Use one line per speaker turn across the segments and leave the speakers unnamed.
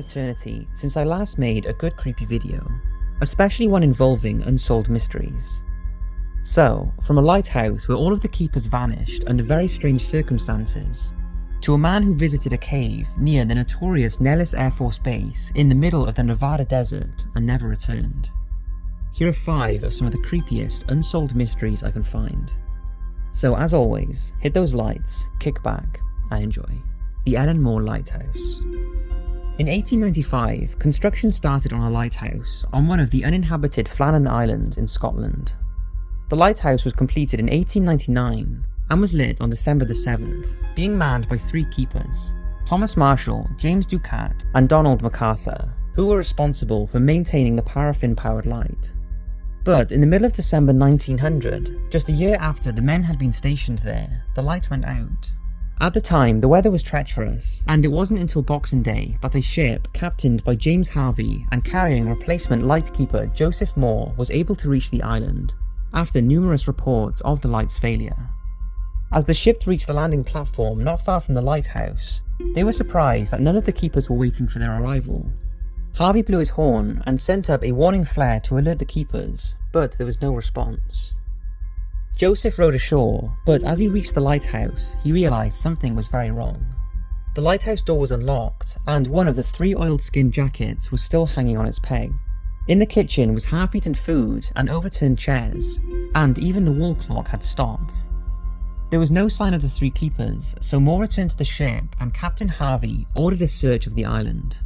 eternity since I last made a good creepy video, especially one involving unsolved mysteries. So, from a lighthouse where all of the keepers vanished under very strange circumstances, to a man who visited a cave near the notorious Nellis Air Force Base in the middle of the Nevada desert and never returned. Here are 5 of some of the creepiest unsolved mysteries I can find. So as always, hit those lights, kick back, and enjoy. The Ellen More Lighthouse. In 1895, construction started on a lighthouse on one of the uninhabited Flannan Islands in Scotland. The lighthouse was completed in 1899 and was lit on December the 7th, being manned by 3 keepers, Thomas Marshall, James Ducat, and Donald MacArthur, who were responsible for maintaining the paraffin-powered light. But in the middle of December 1900, just a year after the men had been stationed there, the light went out. At the time, the weather was treacherous, and it wasn't until Boxing Day that a ship captained by James Harvey and carrying replacement lightkeeper Joseph Moore was able to reach the island, after numerous reports of the light's failure. As the ship reached the landing platform not far from the lighthouse, they were surprised that none of the keepers were waiting for their arrival. Harvey blew his horn and sent up a warning flare to alert the keepers, but there was no response. Joseph rowed ashore, but as he reached the lighthouse, he realised something was very wrong. The lighthouse door was unlocked, and one of the 3 oiled skin jackets was still hanging on its peg. In the kitchen was half-eaten food and overturned chairs, and even the wall clock had stopped. There was no sign of the 3 keepers, so Moore returned to the ship and Captain Harvey ordered a search of the island.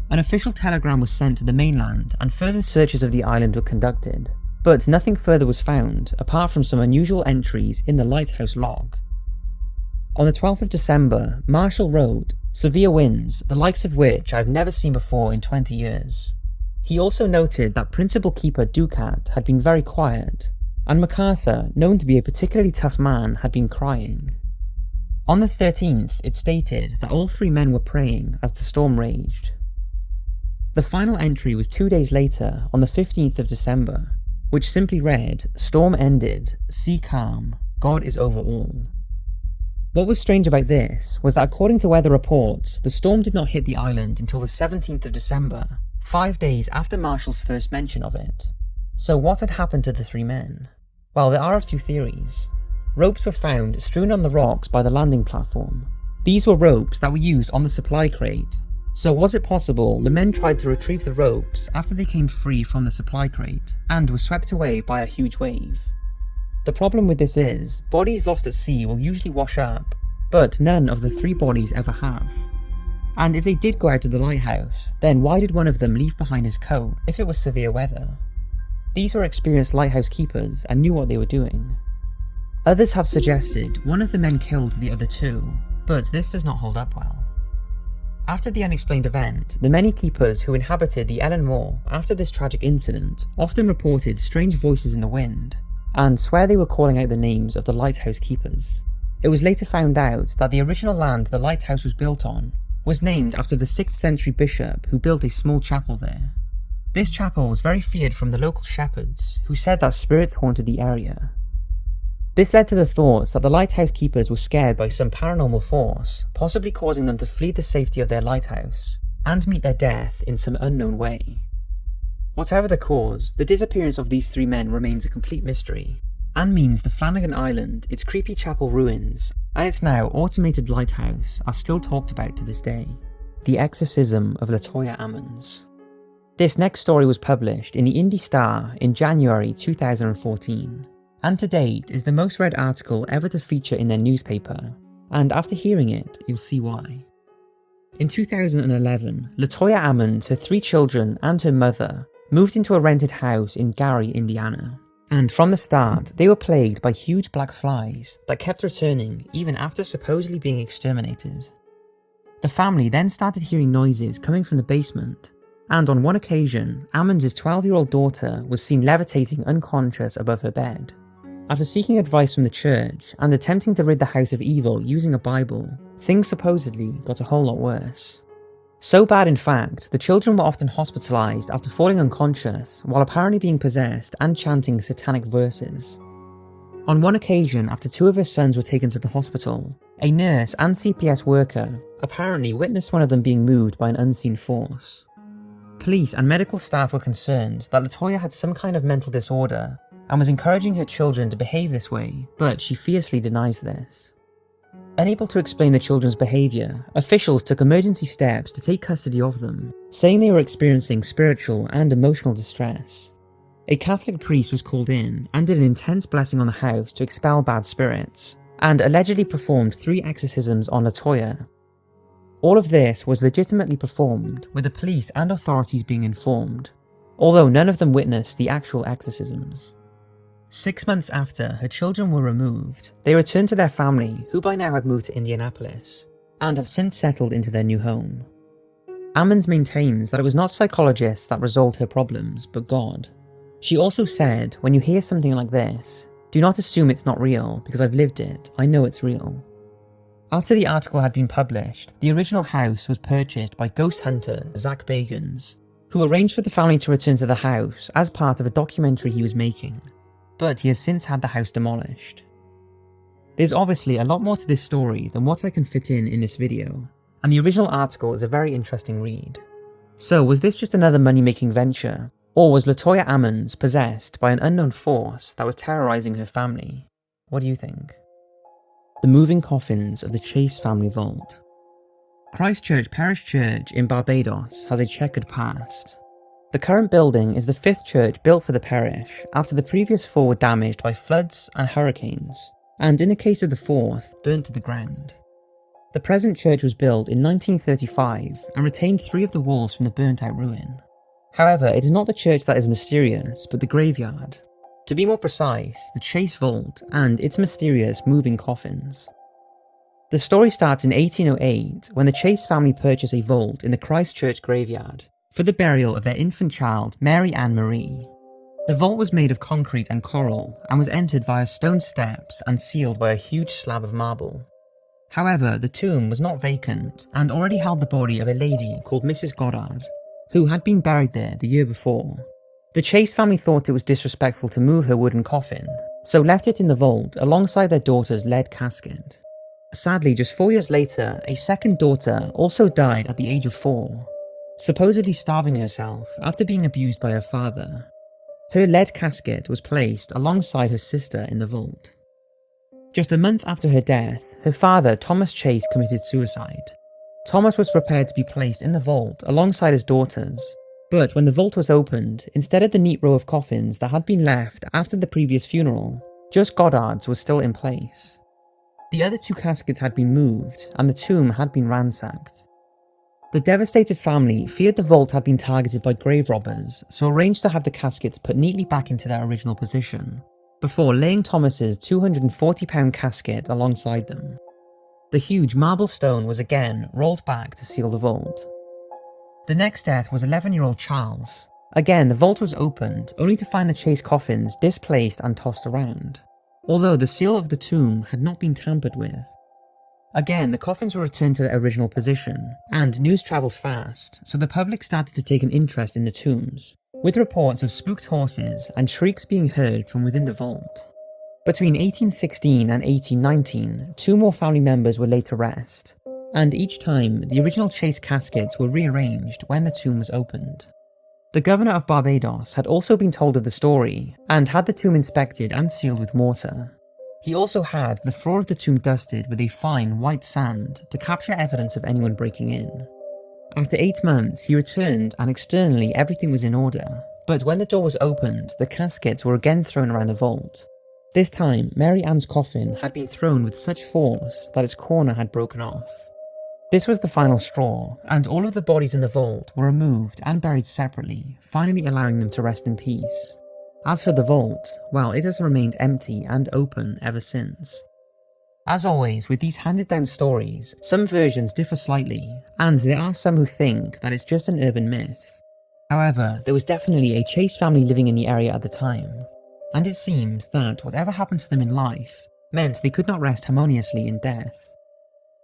An official telegram was sent to the mainland and further searches of the island were conducted, but nothing further was found apart from some unusual entries in the lighthouse log. On the 12th of December, Marshall wrote, "Severe winds, the likes of which I have never seen before in 20 years. He also noted that principal keeper Ducat had been very quiet, and MacArthur, known to be a particularly tough man, had been crying. On the 13th, it stated that all 3 men were praying as the storm raged. The final entry was 2 days later, on the 15th of December, which simply read, "Storm ended, sea calm, God is over all." What was strange about this was that according to weather reports, the storm did not hit the island until the 17th of December, 5 days after Marshall's first mention of it. So what had happened to the 3 men? Well, there are a few theories. Ropes were found strewn on the rocks by the landing platform. These were ropes that were used on the supply crate. So was it possible the men tried to retrieve the ropes after they came free from the supply crate and were swept away by a huge wave? The problem with this is, bodies lost at sea will usually wash up, but none of the 3 bodies ever have. And if they did go out to the lighthouse, then why did one of them leave behind his coat if it was severe weather? These were experienced lighthouse keepers and knew what they were doing. Others have suggested one of the men killed the other 2, but this does not hold up well. After the unexplained event, the many keepers who inhabited the Ellen More after this tragic incident often reported strange voices in the wind, and swear they were calling out the names of the lighthouse keepers. It was later found out that the original land the lighthouse was built on was named after the 6th century bishop who built a small chapel there. This chapel was very feared from the local shepherds, who said that spirits haunted the area. This led to the thoughts that the lighthouse keepers were scared by some paranormal force, possibly causing them to flee the safety of their lighthouse, and meet their death in some unknown way. Whatever the cause, the disappearance of these 3 men remains a complete mystery, and means the Flanagan Island, its creepy chapel ruins, and its now automated lighthouse are still talked about to this day. The Exorcism of Latoya Ammons. This next story was published in the Indie Star in January 2014. And to date is the most read article ever to feature in their newspaper, and after hearing it, you'll see why. In 2011, Latoya Ammons, her 3 children and her mother moved into a rented house in Gary, Indiana, and from the start they were plagued by huge black flies that kept returning even after supposedly being exterminated. The family then started hearing noises coming from the basement, and on one occasion, Ammons' 12-year-old daughter was seen levitating unconscious above her bed. After seeking advice from the church and attempting to rid the house of evil using a Bible, things supposedly got a whole lot worse. So bad in fact, the children were often hospitalized after falling unconscious while apparently being possessed and chanting satanic verses. On one occasion, after 2 of her sons were taken to the hospital, a nurse and CPS worker apparently witnessed one of them being moved by an unseen force. Police and medical staff were concerned that Latoya had some kind of mental disorder and was encouraging her children to behave this way, but she fiercely denies this. Unable to explain the children's behaviour, officials took emergency steps to take custody of them, saying they were experiencing spiritual and emotional distress. A Catholic priest was called in and did an intense blessing on the house to expel bad spirits, and allegedly performed 3 exorcisms on Latoya. All of this was legitimately performed, with the police and authorities being informed, although none of them witnessed the actual exorcisms. 6 months after her children were removed, they returned to their family, who by now had moved to Indianapolis, and have since settled into their new home. Ammons maintains that it was not psychologists that resolved her problems, but God. She also said, "When you hear something like this, do not assume it's not real, because I've lived it, I know it's real." After the article had been published, the original house was purchased by ghost hunter Zach Bagans, who arranged for the family to return to the house as part of a documentary he was making, but he has since had the house demolished. There's obviously a lot more to this story than what I can fit in this video, and the original article is a very interesting read. So was this just another money-making venture, or was Latoya Ammons possessed by an unknown force that was terrorizing her family? What do you think? The moving coffins of the Chase family vault. Christchurch Parish Church in Barbados has a checkered past. The current building is the 5th church built for the parish after the previous 4 were damaged by floods and hurricanes, and in the case of the 4th, burnt to the ground. The present church was built in 1935 and retained 3 of the walls from the burnt-out ruin. However, it is not the church that is mysterious, but the graveyard. To be more precise, the Chase Vault and its mysterious moving coffins. The story starts in 1808 when the Chase family purchased a vault in the Christchurch graveyard for the burial of their infant child, Mary Ann Marie. The vault was made of concrete and coral and was entered via stone steps and sealed by a huge slab of marble. However, the tomb was not vacant and already held the body of a lady called Mrs. Goddard, who had been buried there the year before. The Chase family thought it was disrespectful to move her wooden coffin, so left it in the vault alongside their daughter's lead casket. Sadly, just 4 years later, a second daughter also died at the age of 4, supposedly starving herself after being abused by her father. Her lead casket was placed alongside her sister in the vault. Just a month after her death, her father, Thomas Chase, committed suicide. Thomas was prepared to be placed in the vault alongside his daughters, but when the vault was opened, instead of the neat row of coffins that had been left after the previous funeral, just Goddard's was still in place. The other 2 caskets had been moved, and the tomb had been ransacked. The devastated family feared the vault had been targeted by grave robbers, so arranged to have the caskets put neatly back into their original position, before laying Thomas's 240-pound casket alongside them. The huge marble stone was again rolled back to seal the vault. The next death was 11-year-old Charles. Again, the vault was opened, only to find the Chase coffins displaced and tossed around, although the seal of the tomb had not been tampered with. Again, the coffins were returned to their original position, and news travelled fast, so the public started to take an interest in the tombs, with reports of spooked horses and shrieks being heard from within the vault. Between 1816 and 1819, 2 more family members were laid to rest, and each time the original Chase caskets were rearranged when the tomb was opened. The governor of Barbados had also been told of the story, and had the tomb inspected and sealed with mortar. He also had the floor of the tomb dusted with a fine white sand to capture evidence of anyone breaking in. After 8 months, he returned and externally everything was in order, but when the door was opened, the caskets were again thrown around the vault. This time, Mary Ann's coffin had been thrown with such force that its corner had broken off. This was the final straw, and all of the bodies in the vault were removed and buried separately, finally allowing them to rest in peace. As for the vault, well, it has remained empty and open ever since. As always, with these handed down stories, some versions differ slightly, and there are some who think that it's just an urban myth. However, there was definitely a Chase family living in the area at the time, and it seems that whatever happened to them in life meant they could not rest harmoniously in death.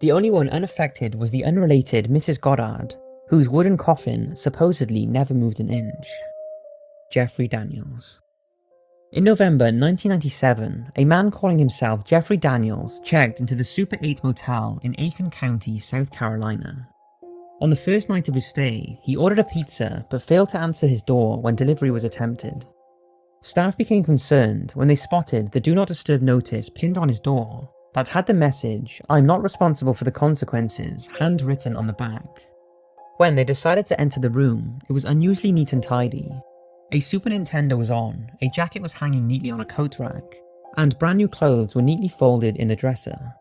The only one unaffected was the unrelated Mrs. Goddard, whose wooden coffin supposedly never moved an inch. Jeffrey Daniels. In November 1997, a man calling himself Jeffrey Daniels checked into the Super 8 motel in Aiken County, South Carolina. On the first night of his stay, he ordered a pizza but failed to answer his door when delivery was attempted. Staff became concerned when they spotted the Do Not Disturb notice pinned on his door that had the message, "I'm not responsible for the consequences," handwritten on the back. When they decided to enter the room, it was unusually neat and tidy. A Super Nintendo was on, a jacket was hanging neatly on a coat rack, and brand new clothes were neatly folded in the dresser.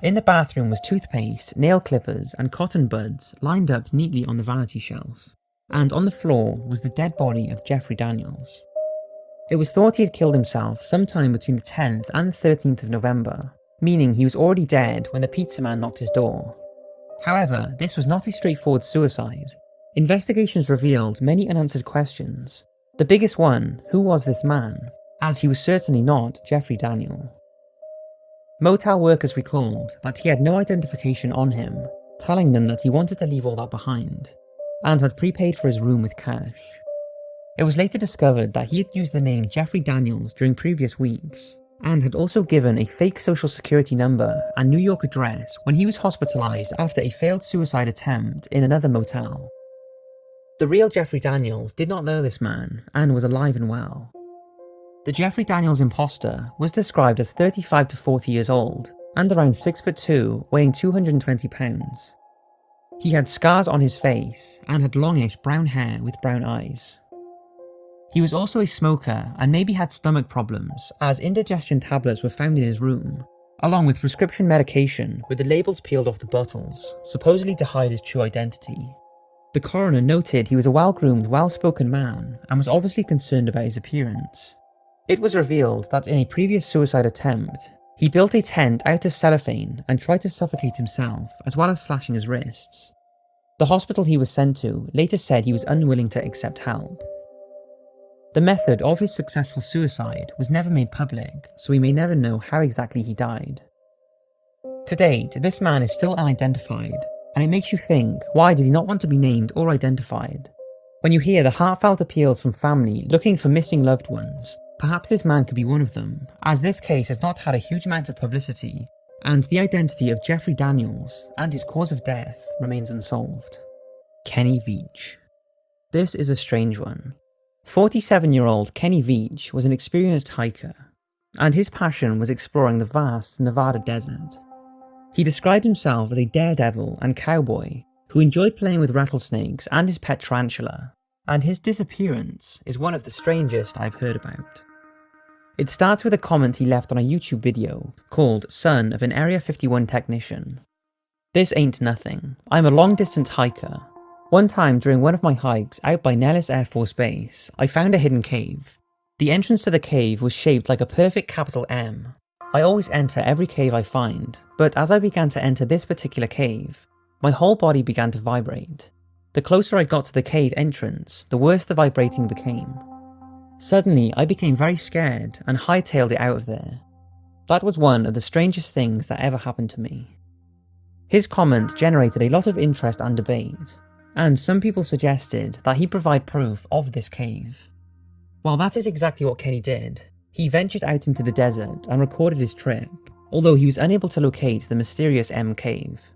In the bathroom was toothpaste, nail clippers, and cotton buds lined up neatly on the vanity shelf, and on the floor was the dead body of Jeffrey Daniels. It was thought he had killed himself sometime between the 10th and the 13th of November, meaning he was already dead when the pizza man knocked his door. However, this was not a straightforward suicide. Investigations revealed many unanswered questions. The biggest one, who was this man? As he was certainly not Jeffrey Daniel. Motel workers recalled that he had no identification on him, telling them that he wanted to leave all that behind, and had prepaid for his room with cash. It was later discovered that he had used the name Jeffrey Daniels during previous weeks, and had also given a fake social security number and New York address when he was hospitalized after a failed suicide attempt in another motel. The real Jeffrey Daniels did not know this man, and was alive and well. The Jeffrey Daniels imposter was described as 35 to 40 years old, and around 6'2", weighing 220 pounds. He had scars on his face, and had longish brown hair with brown eyes. He was also a smoker and maybe had stomach problems, as indigestion tablets were found in his room, along with prescription medication with the labels peeled off the bottles, supposedly to hide his true identity. The coroner noted he was a well-groomed, well-spoken man, and was obviously concerned about his appearance. It was revealed that in a previous suicide attempt, he built a tent out of cellophane and tried to suffocate himself, as well as slashing his wrists. The hospital he was sent to later said he was unwilling to accept help. The method of his successful suicide was never made public, so we may never know how exactly he died. To date, this man is still unidentified, and it makes you think, why did he not want to be named or identified? When you hear the heartfelt appeals from family looking for missing loved ones, perhaps this man could be one of them, as this case has not had a huge amount of publicity, and the identity of Jeffrey Daniels and his cause of death remains unsolved. Kenny Veach. This is a strange one. 47-year-old Kenny Veach was an experienced hiker, and his passion was exploring the vast Nevada desert. He described himself as a daredevil and cowboy who enjoyed playing with rattlesnakes and his pet tarantula, and his disappearance is one of the strangest I've heard about. It starts with a comment he left on a YouTube video called "Son of an Area 51 Technician." "This ain't nothing. I'm a long-distance hiker. One time during one of my hikes out by Nellis Air Force Base, I found a hidden cave. The entrance to the cave was shaped like a perfect capital M. I always enter every cave I find, but as I began to enter this particular cave, my whole body began to vibrate. The closer I got to the cave entrance, the worse the vibrating became. Suddenly, I became very scared and hightailed it out of there. That was one of the strangest things that ever happened to me." His comment generated a lot of interest and debate, and some people suggested that he provide proof of this cave. While that is exactly what Kenny did, he ventured out into the desert and recorded his trip, although he was unable to locate the mysterious M cave.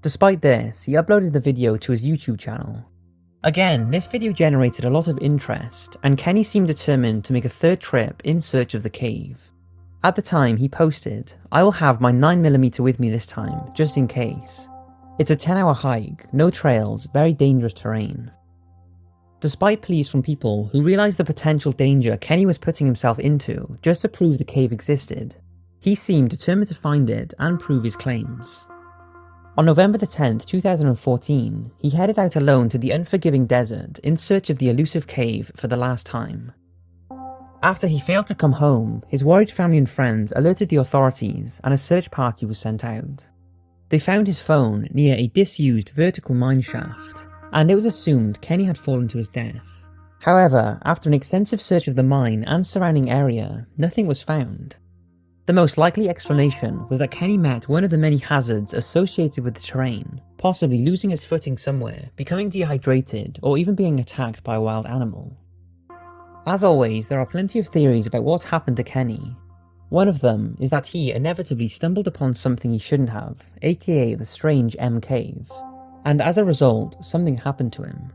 Despite this, he uploaded the video to his YouTube channel. Again, this video generated a lot of interest, and Kenny seemed determined to make a third trip in search of the cave. At the time, he posted, "I will have my 9mm with me this time, just in case. It's a 10-hour hike, no trails, very dangerous terrain." Despite pleas from people who realised the potential danger Kenny was putting himself into just to prove the cave existed, he seemed determined to find it and prove his claims. On November 10th, 2014, he headed out alone to the unforgiving desert in search of the elusive cave for the last time. After he failed to come home, his worried family and friends alerted the authorities and a search party was sent out. They found his phone near a disused vertical mine shaft, and it was assumed Kenny had fallen to his death. However, after an extensive search of the mine and surrounding area, nothing was found. The most likely explanation was that Kenny met one of the many hazards associated with the terrain, possibly losing his footing somewhere, becoming dehydrated, or even being attacked by a wild animal. As always, there are plenty of theories about what happened to Kenny. One of them is that he inevitably stumbled upon something he shouldn't have, aka the strange M cave, and as a result, something happened to him.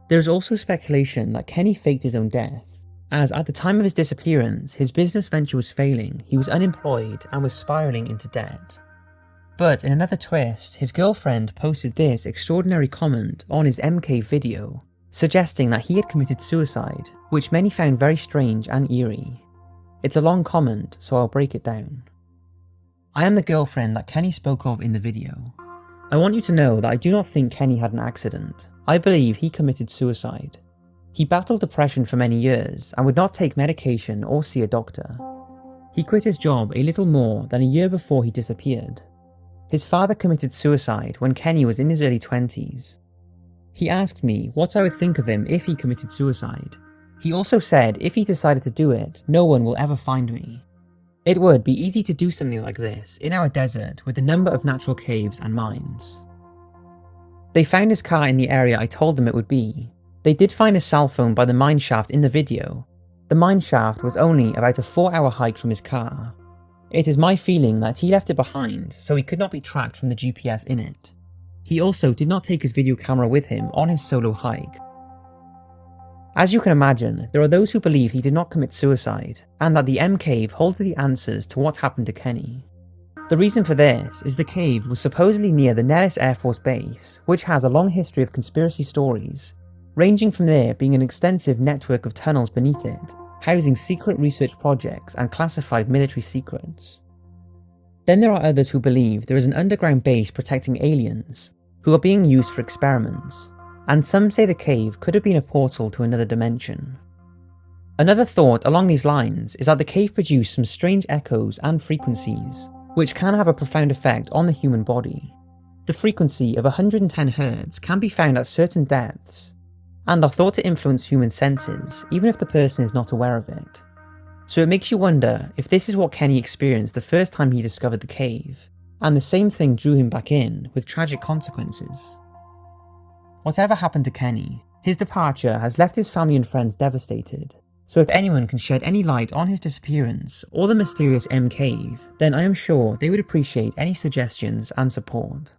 There is also speculation that Kenny faked his own death, as at the time of his disappearance, his business venture was failing, he was unemployed, and was spiraling into debt. But in another twist, his girlfriend posted this extraordinary comment on his M cave video, suggesting that he had committed suicide, which many found very strange and eerie. It's a long comment, so I'll break it down. I am the girlfriend that Kenny spoke of in the video. I want you to know that I do not think Kenny had an accident. I believe he committed suicide. He battled depression for many years and would not take medication or see a doctor. He quit his job a little more than a year before he disappeared. His father committed suicide when Kenny was in his early 20s. He asked me what I would think of him if he committed suicide. He also said if he decided to do it, no one will ever find me. It would be easy to do something like this in our desert with a number of natural caves and mines. They found his car in the area I told them it would be. They did find his cell phone by the mine shaft in the video. The mine shaft was only about a 4-hour hike from his car. It is my feeling that he left it behind so he could not be tracked from the GPS in it. He also did not take his video camera with him on his solo hike. As you can imagine, there are those who believe he did not commit suicide, and that the M cave holds the answers to what happened to Kenny. The reason for this is the cave was supposedly near the Nellis Air Force Base, which has a long history of conspiracy stories, ranging from there being an extensive network of tunnels beneath it, housing secret research projects and classified military secrets. Then there are others who believe there is an underground base protecting aliens, who are being used for experiments, and some say the cave could have been a portal to another dimension. Another thought along these lines is that the cave produced some strange echoes and frequencies, which can have a profound effect on the human body. The frequency of 110 Hz can be found at certain depths, and are thought to influence human senses, even if the person is not aware of it. So it makes you wonder if this is what Kenny experienced the first time he discovered the cave, and the same thing drew him back in, with tragic consequences. Whatever happened to Kenny, his departure has left his family and friends devastated, so if anyone can shed any light on his disappearance or the mysterious M cave, then I am sure they would appreciate any suggestions and support.